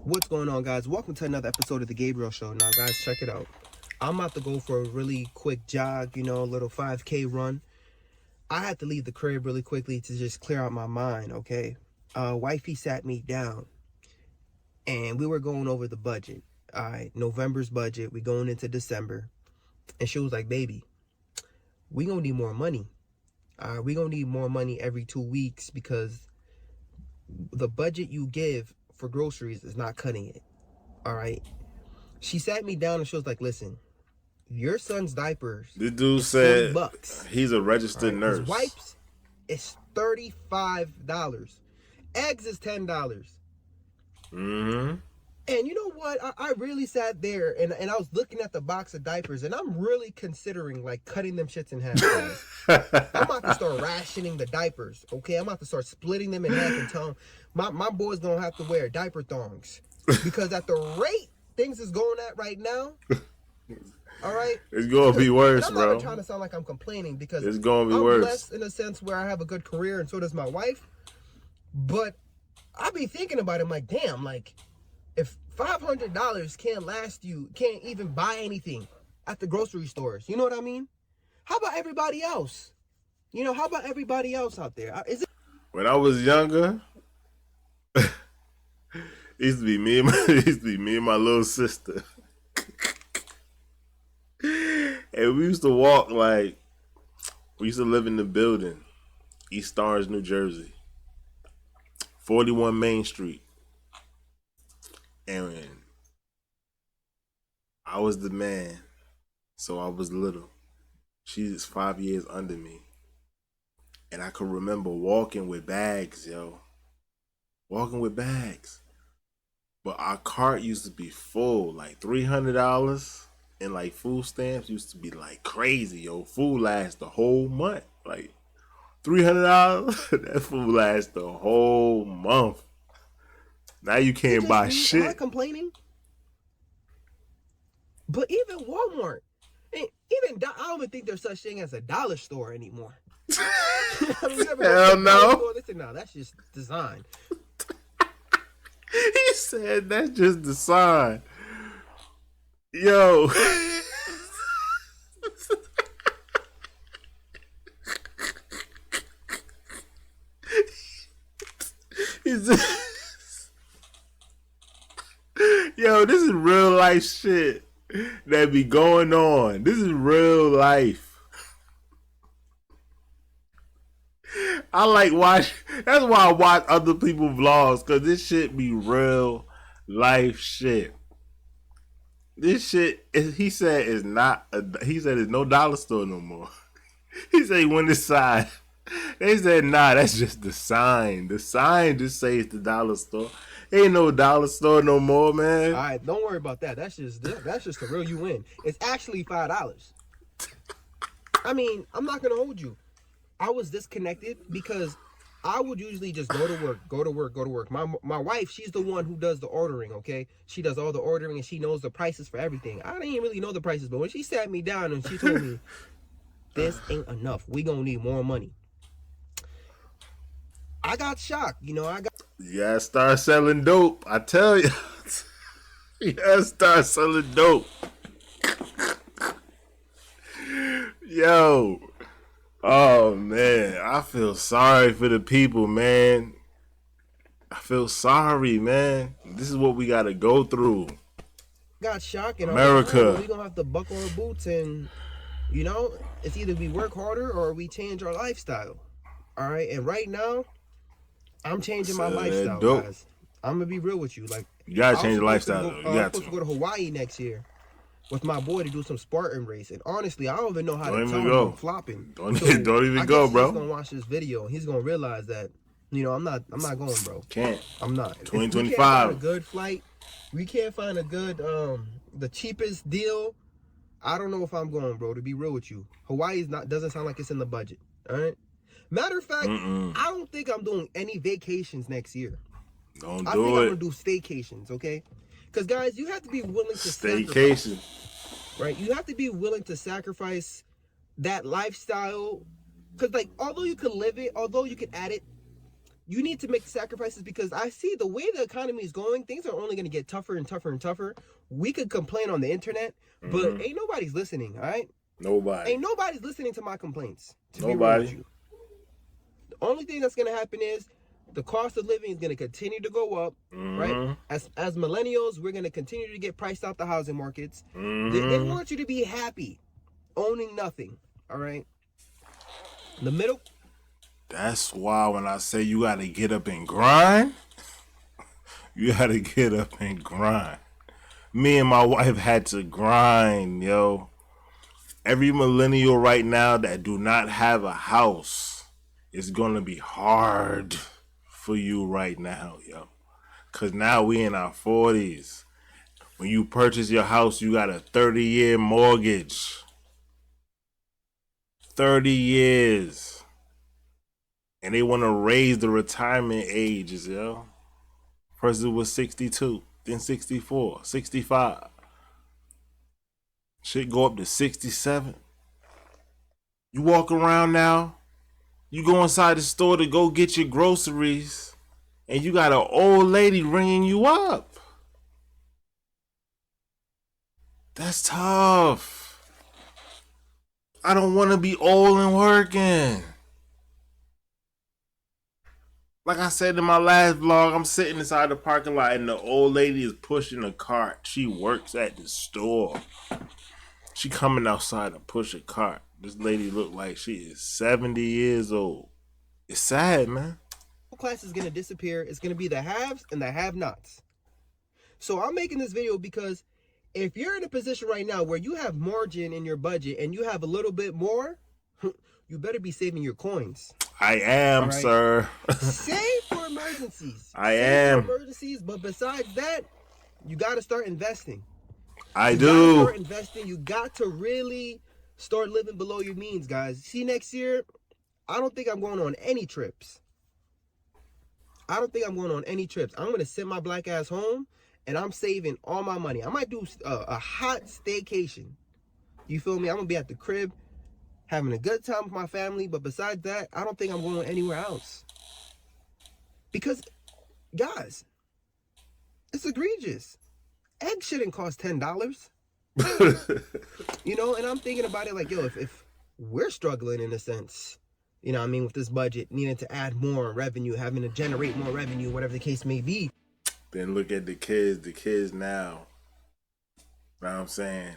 What's going on, guys? Welcome to another episode of the Gabriel Show. Now, guys, check it out. I'm about to go for a really quick jog, a little 5K run. I had to leave the crib really quickly to just clear out my mind, okay? Wifey sat me down, and we were going over the budget. All right, November's budget. We going into December. And she was like, baby, we gonna need more money. We gonna need more money every 2 weeks because the budget you give for groceries is not cutting it. All right. She sat me down and she was like, listen, your son's diapers. This dude said $40. he's a registered nurse. His wipes is $35. Eggs is $10. Mm-hmm. And you know what? I really sat there and I was looking at the box of diapers and I'm really considering like cutting them shits in half, guys. I'm about to start rationing the diapers, okay? I'm about to start splitting them in half and tell them my boys gonna have to wear diaper thongs. Because at the rate things is going at right now, all right? It's gonna be worse, I'm bro. not trying to sound like I'm complaining because it's gonna be I'm worse. blessed in a sense where I have a good career and so does my wife. But I be thinking about it, I'm like, damn, like if $500 can't even buy anything at the grocery stores, you know what I mean? How about everybody else? How about everybody else out there? When I was younger, it used to be me and my little sister. And we used to walk we used to live in the building, East Orange, New Jersey, 41 Main Street. And I was the man, so I was little. She's 5 years under me. And I could remember walking with bags, yo. Walking with bags. But our cart used to be full, like $300. And like food stamps used to be like crazy, yo. Food lasts the whole month. Like $300, that food lasts the whole month. Now you can't buy shit. Am I complaining? But even Walmart, I don't even think there's such thing as a dollar store anymore. Hell no. Listen, no, that's just design. He said that's just design. Yo. Yo, this is real life shit that be going on. This is real life. I like watch. That's why I watch other people vlogs, cause this shit be real life shit. This shit, he said, is not. He said it's no dollar store no more. He said he went inside. They said, nah, that's just the sign. The sign just says the dollar store. Ain't no dollar store no more, man. All right, don't worry about that. That's just the real you win. It's actually $5. I mean, I'm not gonna hold you. I was disconnected because I would usually just go to work. My wife, she's the one who does the ordering, okay? She does all the ordering and she knows the prices for everything. I didn't really know the prices, but when she sat me down and she told me, this ain't enough. We gonna need more money. I got shocked, You gotta start selling dope. I tell you. You gotta start selling dope. Yo. Oh, man. I feel sorry for the people, man. I feel sorry, man. This is what we gotta go through. Got shocked. And America. We're gonna have to buckle our boots and, it's either we work harder or we change our lifestyle. All right? And right now, I'm changing my lifestyle, guys. I'm gonna be real with you. Like, you gotta change your lifestyle. You got I'm supposed to go to Hawaii next year with my boy to do some Spartan race. And honestly, I don't even know how to tell him I'm flopping. Don't even go, bro. He's gonna watch this video and he's gonna realize that I'm not going, bro. Can't. I'm not. 2025. We can't find a good flight. We can't find a good the cheapest deal. I don't know if I'm going, bro. To be real with you, Hawaii doesn't sound like it's in the budget. All right. Matter of fact, I don't think I'm doing any vacations next year. I think I'm gonna do staycations, okay? Because guys, you have to be willing to staycation, right? You have to be willing to sacrifice that lifestyle. Because although you could live it, although you could add it, you need to make sacrifices because I see the way the economy is going, things are only going to get tougher and tougher and tougher. We could complain on the internet, but ain't nobody's listening, all right? Nobody. Ain't nobody's listening to my complaints, to be real with Nobody. you. The only thing that's going to happen is the cost of living is going to continue to go up, right? As millennials, we're going to continue to get priced out the housing markets. They want you to be happy, owning nothing, all right? The middle. That's why when I say you got to get up and grind, you got to get up and grind. Me and my wife had to grind, yo. Every millennial right now that do not have a house, it's going to be hard for you right now, yo. Because now we in our 40s. When you purchase your house, you got a 30-year mortgage. 30 years. And they want to raise the retirement ages, yo. First it was 62, then 64, 65. Shit go up to 67. You walk around now, you go inside the store to go get your groceries, and you got an old lady ringing you up. That's tough. I don't want to be old and working. Like I said in my last vlog, I'm sitting inside the parking lot and the old lady is pushing a cart. She works at the store. She coming outside to push a cart. This lady look like she is 70 years old. It's sad, man. Class is going to disappear. It's going to be the haves and the have-nots. So I'm making this video because if you're in a position right now where you have margin in your budget and you have a little bit more, you better be saving your coins. I am, right, sir. Save for emergencies. Save for emergencies, but besides that, you got to start investing. You got to start investing. You got to really start living below your means, guys. See, next year, I don't think I'm going on any trips. I'm going to sit my black ass home, and I'm saving all my money. I might do a hot staycation. You feel me? I'm going to be at the crib, having a good time with my family. But besides that, I don't think I'm going anywhere else. Because, guys, it's egregious. Eggs shouldn't cost $10. You know, and I'm thinking about it like, yo, if we're struggling in a sense, you know what I mean, with this budget, needing to add more revenue, having to generate more revenue, whatever the case may be. Then look at the kids now. You know what I'm saying?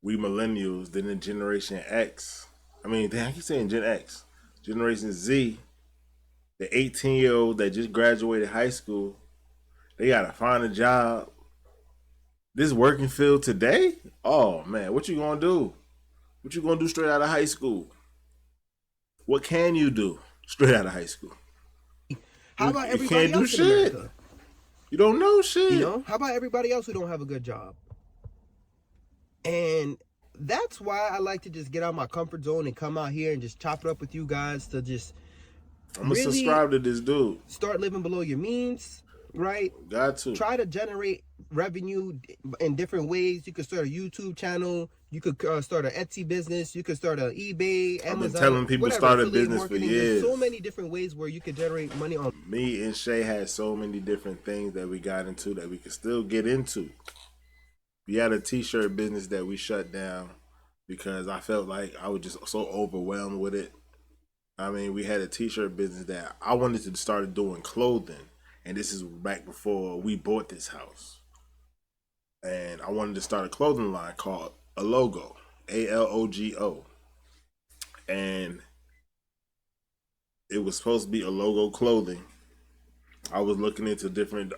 We millennials, then the Generation X. I mean, damn, I keep saying Gen X. Generation Z, the 18-year-old that just graduated high school, they got to find a job. This working field today? Oh, man, what you going to do? What you going to do straight out of high school? What can you do straight out of high school? How about everybody else in America? You don't know shit. You know, how about everybody else who don't have a good job? And that's why I like to just get out of my comfort zone and come out here and just chop it up with you guys to just I'm going to subscribe to this dude. Start living below your means, right? Got to. Try to generate revenue in different ways. You could start a YouTube channel. You could start an Etsy business. You could start an eBay, Amazon. I've been telling people start a business for years. There's so many different ways where you could generate money on. Me and Shay had so many different things that we got into that we could still get into. We had a t-shirt business that we shut down because I felt like I was just so overwhelmed with it. I mean, we had a t-shirt business that I wanted to start doing clothing. And this is back before we bought this house. And I wanted to start a clothing line called Alogo, A-L-O-G-O. And it was supposed to be a logo clothing. I was looking into different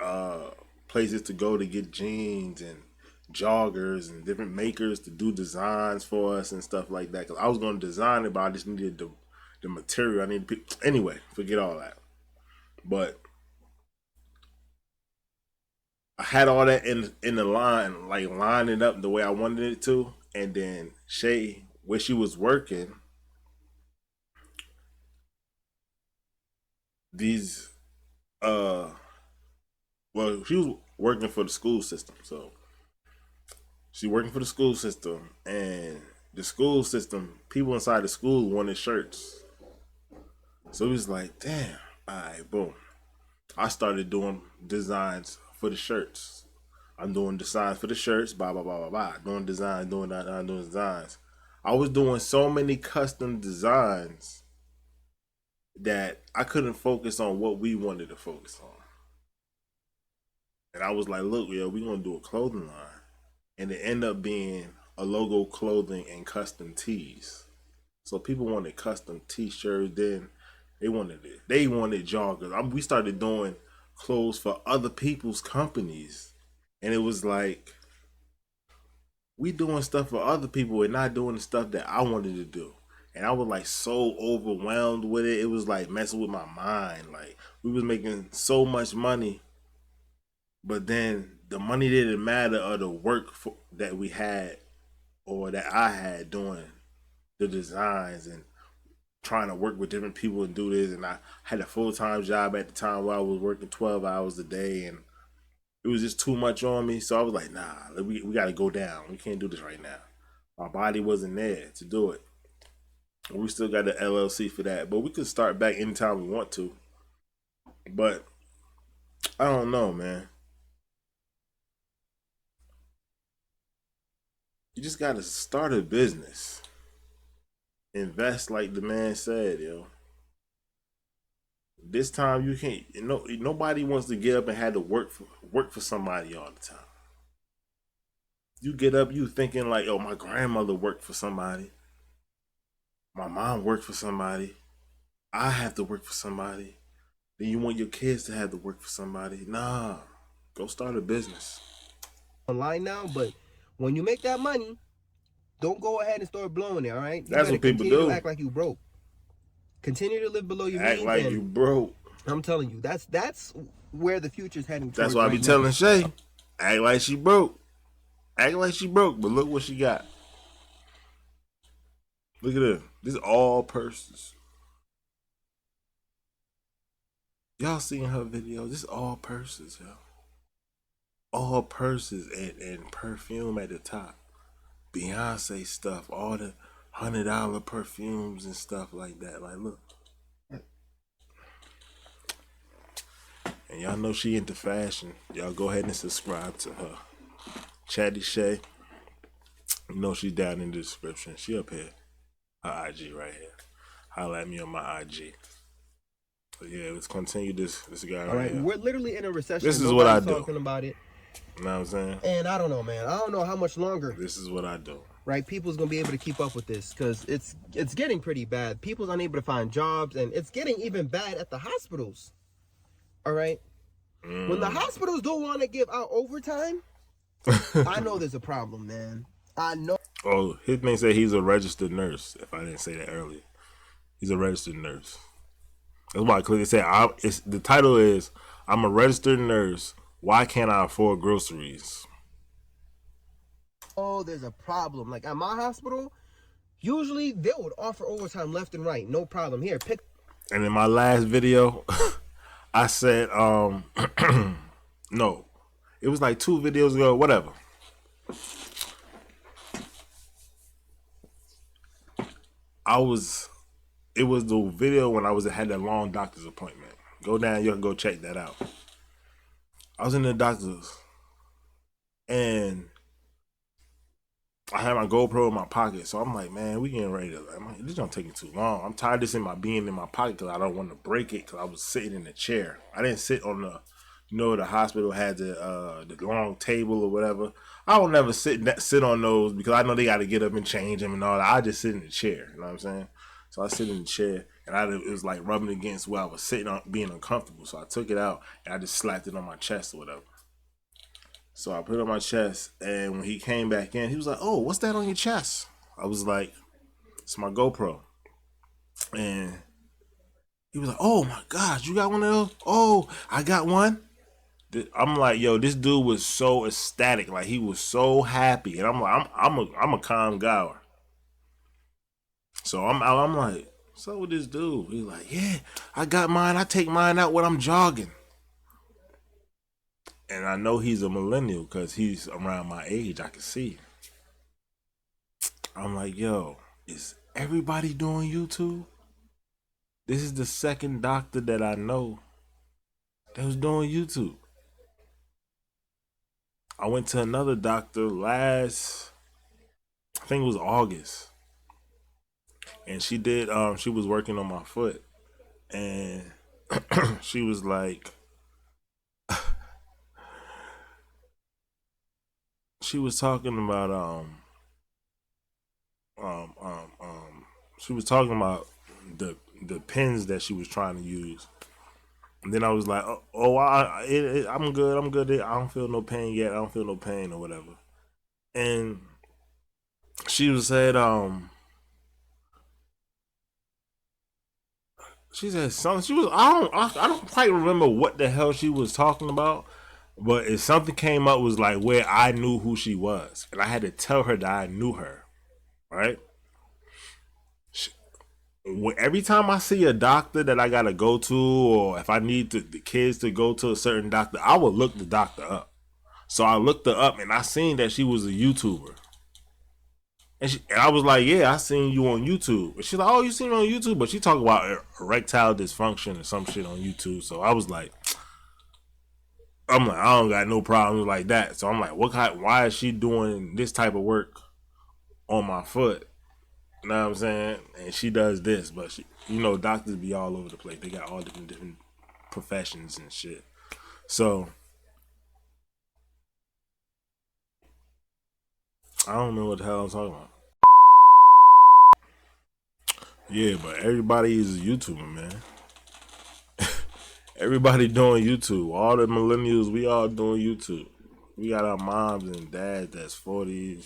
places to go to get jeans and joggers and different makers to do designs for us and stuff like that. Because I was going to design it, but I just needed the material. I needed anyway, forget all that. But I had all that in the line, like lining up the way I wanted it to. And then Shay, where she was working, these, well, she was working for the school system. So she working for the school system, and the school system, people inside the school wanted shirts. So it was like, damn, Alright, boom. I started doing designs for the shirts. I'm doing designs for the shirts, blah blah blah blah blah. Doing designs, doing that, doing designs. I was doing so many custom designs that I couldn't focus on what we wanted to focus on. And I was like, look, yo, we gonna do a clothing line. And it ended up being a logo clothing and custom tees. So people wanted custom t-shirts, then they wanted it. They wanted joggers. We started doing clothes for other people's companies. And it was like, we doing stuff for other people and not doing the stuff that I wanted to do. And I was like so overwhelmed with it. It was like messing with my mind. Like we was making so much money, but then the money didn't matter, or the work that we had or that I had doing the designs and trying to work with different people and do this. And I had a full-time job at the time where I was working 12 hours a day, and it was just too much on me. So I was like, nah, we got to go down. We can't do this right now. My body wasn't there to do it. We still got the LLC for that, but we could start back anytime we want to. But I don't know, man. You just got to start a business. Invest like the man said, yo. This time you can't. Nobody wants to get up and have to work for somebody all the time. You get up, you thinking like, oh, my grandmother worked for somebody. My mom worked for somebody. I have to work for somebody. Then you want your kids to have to work for somebody. Nah, go start a business. Online now, but when you make that money, don't go ahead and start blowing it, all right? That's what people continue do. to act like you broke. Continue to live below your means. Act like you broke. I'm telling you, that's where the future's heading towards. That's why I be telling Shay, act like she broke. Act like she broke, but look what she got. Look at this. This is all purses. Y'all seen her video? This is all purses, yo. All purses and perfume at the top. Beyonce stuff, all the $100 perfumes and stuff like that. Like, look. And y'all know she into fashion. Y'all go ahead and subscribe to her. Chatty Shay. You know she's down in the description. She up here. Her IG right here. Holla at me on my IG. So yeah, let's continue this guy right here. We're literally in a recession. This is what I do. Talking about it. You know what I'm saying? And I don't know, man. I don't know how much longer. This is what I do. Right? People's going to be able to keep up with this because it's getting pretty bad. People's unable to find jobs, and it's getting even bad at the hospitals. All right? When the hospitals don't want to give out overtime, I know there's a problem, man. I know. Oh, his man said he's a registered nurse, if I didn't say that earlier. He's a registered nurse. That's why I clearly said, the title is, I'm a registered nurse. Why can't I afford groceries? Oh, there's a problem. Like at my hospital, usually they would offer overtime left and right. No problem. Here, pick. And in my last video, I said, no. It was like 2 videos ago, whatever. It was the video when I had that long doctor's appointment. Go down, you can go check that out. I was in the doctor's and I had my GoPro in my pocket. So I'm like, man, we getting ready to, this don't taking too long. I'm tired of this being in my pocket because I don't want to break it because I was sitting in the chair. I didn't sit on the hospital had the long table or whatever. I don't never sit on those because I know they got to get up and change them and all that. I just sit in the chair, you know what I'm saying? So I sit in the chair and it was like rubbing against where I was sitting on, being uncomfortable. So I took it out and I just slapped it on my chest or whatever. So I put it on my chest, and when he came back in, he was like, oh, what's that on your chest? I was like, it's my GoPro. And he was like, oh my gosh, you got one of those? Oh, I got one. I'm like, yo, this dude was so ecstatic. Like, he was so happy. And I'm like, I'm a calm guy. So I'm like, so with this dude? He's like, yeah, I got mine. I take mine out when I'm jogging. And I know he's a millennial because he's around my age. I can see. I'm like, yo, is everybody doing YouTube? This is the second doctor that I know that was doing YouTube. I went to another doctor I think it was August, and she was working on my foot, and she was like, she was talking about um um um she was talking about the pins that she was trying to use. And then I was like, I'm good. I'm good. I don't feel no pain yet. I don't feel no pain or whatever. And she said something. I don't quite remember what the hell she was talking about. But if something came up was like where I knew who she was, and I had to tell her that I knew her, right? Every time I see a doctor that I gotta go to, or if I need the kids to go to a certain doctor, I will look the doctor up. So I looked her up, and I seen that she was a YouTuber. And I was like, yeah, I seen you on YouTube. And she's like, oh, you seen me on YouTube? But she talked about erectile dysfunction or some shit on YouTube. So I was like, I don't got no problems like that. So I'm like, why is she doing this type of work on my foot? You know what I'm saying? And she does this, but doctors be all over the place. They got all different professions and shit. So I don't know what the hell I'm talking about. Yeah, but everybody is a YouTuber, man. Everybody doing YouTube. All the millennials, we all doing YouTube. We got our moms and dads that's 40s.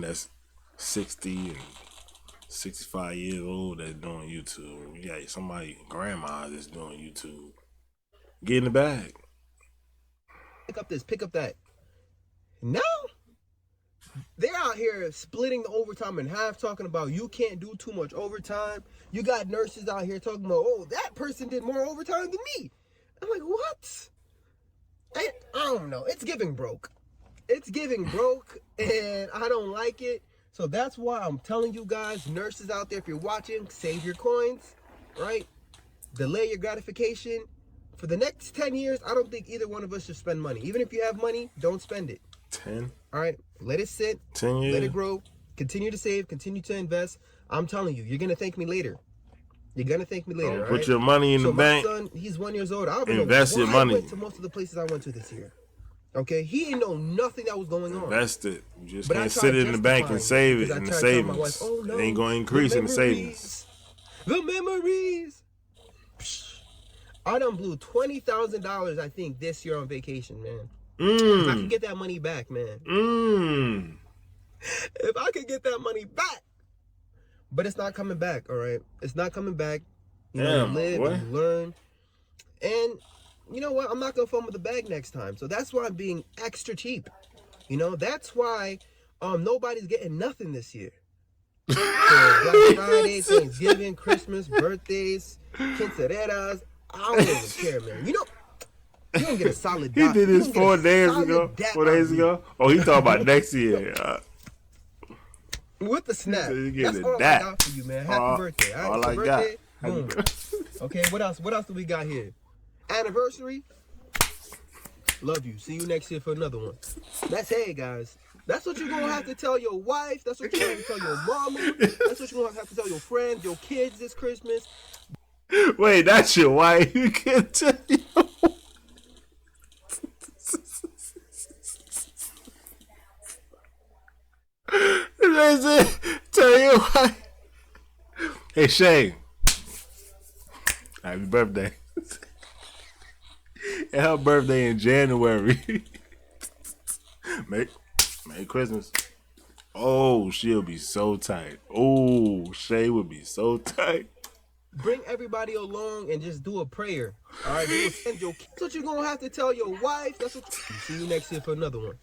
That's 60 and 65 years old that's doing YouTube. We got somebody, grandma that's doing YouTube. Get in the bag. Pick up this, pick up that. Now, they're out here splitting the overtime in half, talking about you can't do too much overtime. You got nurses out here talking about, oh, that person did more overtime than me. I'm like, what? I don't know. It's giving broke. It's giving broke, and I don't like it. So that's why I'm telling you guys, nurses out there, if you're watching, save your coins, right? Delay your gratification. For the next 10 years, I don't think either one of us should spend money. Even if you have money, don't spend it. 10? All right, let it sit. 10 years? Let it grow. Continue to save. Continue to invest. I'm telling you, you're going to thank me later. You're going to thank me later, Put your money in the bank. My son, he's 1 year old. I don't invest know your money. I went to most of the places I went to this year. Okay, he didn't know nothing that was going on. Invest it. You just can't sit it in the bank and save it in the savings. Wife, it ain't going to increase in the savings. The memories. I done blew $20,000, I think, this year on vacation, man. If I can get that money back, man. If I could get that money back. But it's not coming back, all right? It's not coming back. You live and you learn. And you know what? I'm not going to fumble the bag next time. So that's why I'm being extra cheap. That's why nobody's getting nothing this year. So Black Friday, Thanksgiving, Christmas, birthdays, quinceañeras. I don't even care, man. You don't get a solid He did this 4 days ago. 4 days ago? Oh, he talking about next year. With the snap. That's all I got for you, man. Happy birthday. All I got. Boom. Okay, what else? What else do we got here? Anniversary. Love you. See you next year for another one. That's hey, guys. That's what you're going to have to tell your wife. That's what you're going to have to tell your mama. That's what you're going to have to tell your friends, your kids this Christmas. Wait, that's your wife? You can't tell you. Tell your wife. Hey, Shay. Happy birthday. And her birthday in January. Merry Christmas. Oh, she'll be so tight. Oh, Shay would be so tight. Bring everybody along and just do a prayer. All right, that's what you're gonna have to tell your wife. That's what. See you next year for another one.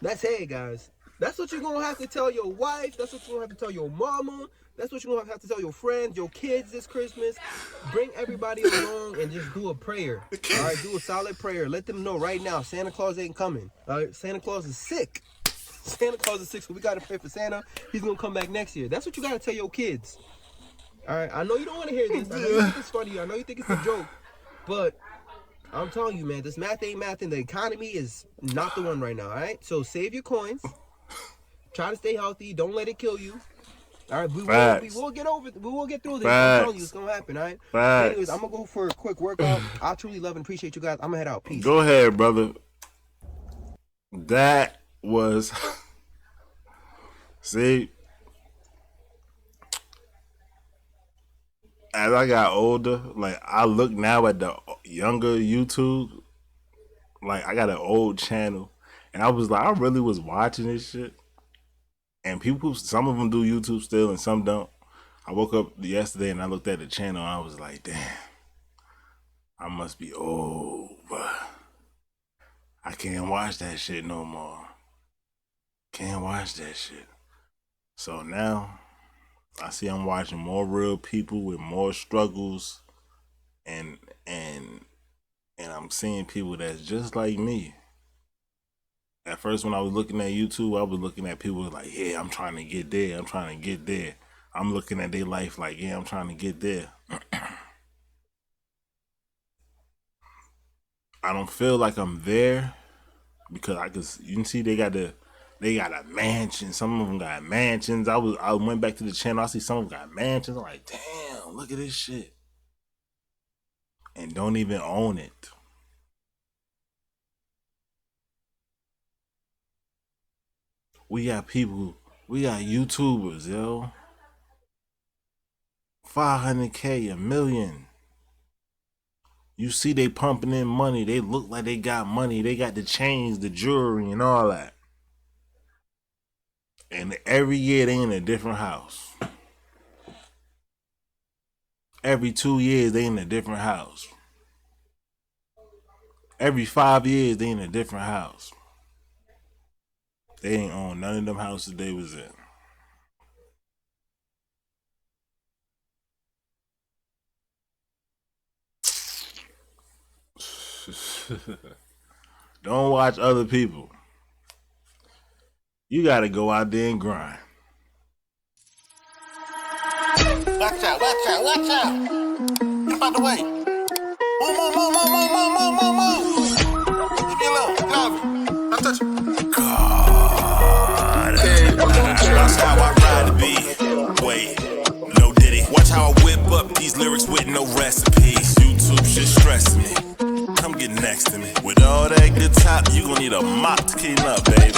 That's hey, guys. That's what you're gonna have to tell your wife. That's what you're gonna have to tell your mama. That's what you're gonna have to tell your friends, your kids this Christmas. Bring everybody along and just do a prayer. All right, do a solid prayer. Let them know right now Santa Claus ain't coming. All right, Santa Claus is sick. Santa Claus is sick, so we gotta pray for Santa. He's gonna come back next year. That's what you gotta tell your kids. All right, I know you don't want to hear this. I know you think it's funny. I know you think it's a joke, but I'm telling you, man, this math ain't math, and the economy is not the one right now. All right, so save your coins. Try to stay healthy. Don't let it kill you. All right, we will get over. We will get through this. I'm telling you, it's gonna happen. All right. Anyways, I'm gonna go for a quick workout. I truly love and appreciate you guys. I'm gonna head out. Peace. Go ahead, brother. That was see. As I got older, like I look now at the younger YouTube, like I got an old channel, and I was like, I really was watching this shit, and people, some of them do YouTube still, and some don't. I woke up yesterday and I looked at the channel, and I was like, damn, I must be old, but I can't watch that shit no more. Can't watch that shit. So now I see I'm watching more real people with more struggles, and I'm seeing people that's just like me. At first, when I was looking at YouTube, I was looking at people like, yeah, I'm trying to get there. I'm trying to get there. I'm looking at their life like, yeah, I'm trying to get there. I don't feel like I'm there because you can see they got a mansion. Some of them got mansions. I went back to the channel. I see some of them got mansions. I'm like, damn, look at this shit. And don't even own it. We got YouTubers, yo. 500K, $1 million. You see they pumping in money. They look like they got money. They got the chains, the jewelry, and all that. And every year they in a different house. Every 2 years they in a different house. Every 5 years they in a different house. They ain't own none of them houses they was in. Don't watch other people. You gotta go out there and grind. Watch out, watch out, watch out. Get out the way. Move. Leave me alone. Get off me. Don't touch me. God. That's how I ride to be. Wait, no diddy. Watch how I whip up these lyrics with no recipes. YouTube shit stressing me. Come get next to me. With all that good top, you gon' need a mop to clean up, baby.